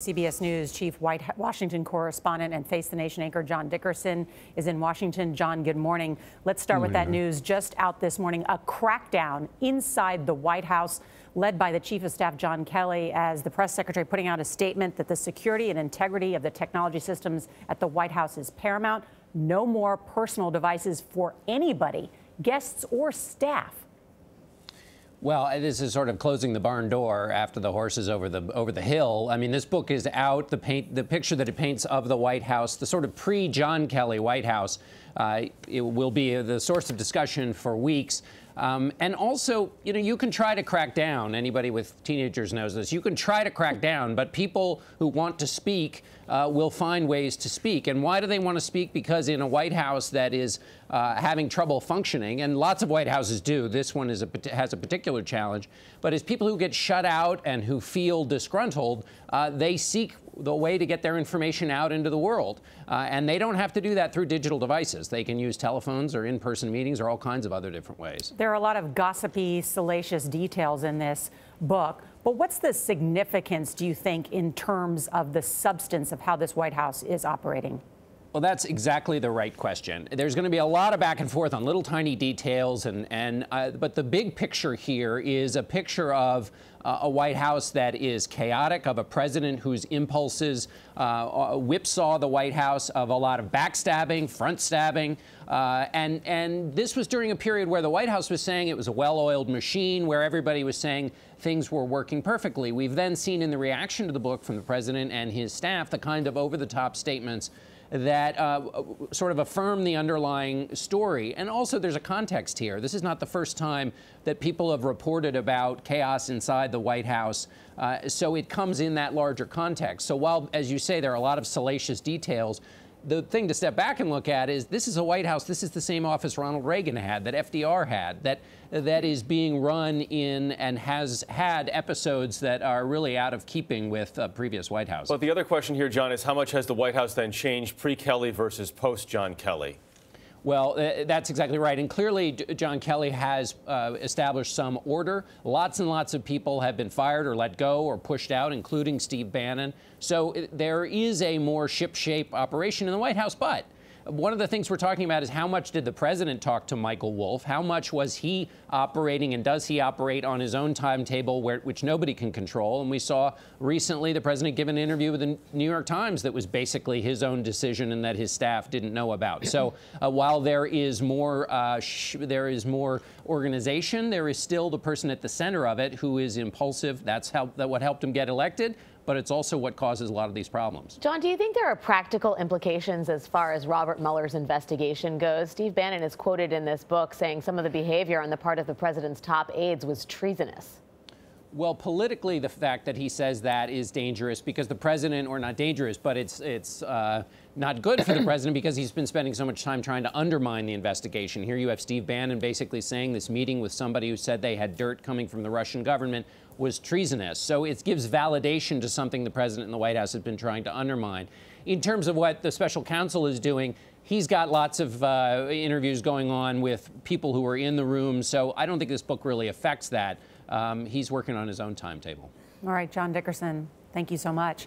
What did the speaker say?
CBS News chief Washington correspondent and Face the Nation anchor John Dickerson is in Washington. John, good morning. Let's start with that news just out this morning. A crackdown inside the White House led by the chief of staff, John Kelly, as the press secretary putting out a statement that the security and integrity of the technology systems at the White House is paramount. No more personal devices for anybody, guests or staff. Well, this is sort of closing the barn door after the horse is over the hill. I mean, this book is out. The picture that it paints of the White House, the sort of pre-John Kelly White House, it will be the source of discussion for weeks. And also, you know, you can try to crack down. Anybody with teenagers knows this. You can try to crack down, but people who want to speak will find ways to speak. And why do they want to speak? Because in a White House that is having trouble functioning, and lots of White Houses do, this one has a particular challenge, but as people who get shut out and who feel disgruntled, they seek the way to get their information out into the world. And they don't have to do that through digital devices. They can use telephones or in-person meetings or all kinds of other different ways. There are a lot of gossipy, salacious details in this book. But what's the significance, do you think, in terms of the substance of how this White House is operating? Well, that's exactly the right question. There's going to be a lot of back and forth on little tiny details, but the big picture here is a picture of a White House that is chaotic, of a president whose impulses whipsaw the White House, of a lot of backstabbing, front stabbing, and this was during a period where the White House was saying it was a well-oiled machine, where everybody was saying things were working perfectly. We've then seen in the reaction to the book from the president and his staff the kind of over-the-top statements that sort of affirm the underlying story. And also there's a context here. This is not the first time that people have reported about chaos inside the White House, so it comes in that larger context. So while, as you say, there are a lot of salacious details, the thing to step back and look at is this is a White House, this is the same office Ronald Reagan had, that FDR had, that is being run in and has had episodes that are really out of keeping with previous White Houses. But the other question here, John, is how much has the White House then changed pre-Kelly versus post-John Kelly? Well, that's exactly right. And clearly, John Kelly has established some order. Lots and lots of people have been fired or let go or pushed out, including Steve Bannon. So there is a more ship-shape operation in the White House. But one of the things we're talking about is how much did the president talk to Michael Wolff? How much was he operating, and does he operate on his own timetable, which nobody can control? And we saw recently the president give an interview with the New York Times that was basically his own decision and that his staff didn't know about. So while there is more organization, there is still the person at the center of it who is impulsive. That's what helped him get elected, but it's also what causes a lot of these problems. John, do you think there are practical implications as far as Robert Mueller's investigation goes? Steve Bannon is quoted in this book saying some of the behavior on the part of the president's top aides was treasonous. Well, politically, the fact that he says that is dangerous because the president, or not dangerous, but it's not good for the president because he's been spending so much time trying to undermine the investigation. Here you have Steve Bannon basically saying this meeting with somebody who said they had dirt coming from the Russian government was treasonous. So it gives validation to something the president and the White House have been trying to undermine. In terms of what the special counsel is doing, he's got lots of interviews going on with people who are in the room. So I don't think this book really affects that. He's working on his own timetable. All right, John Dickerson, thank you so much.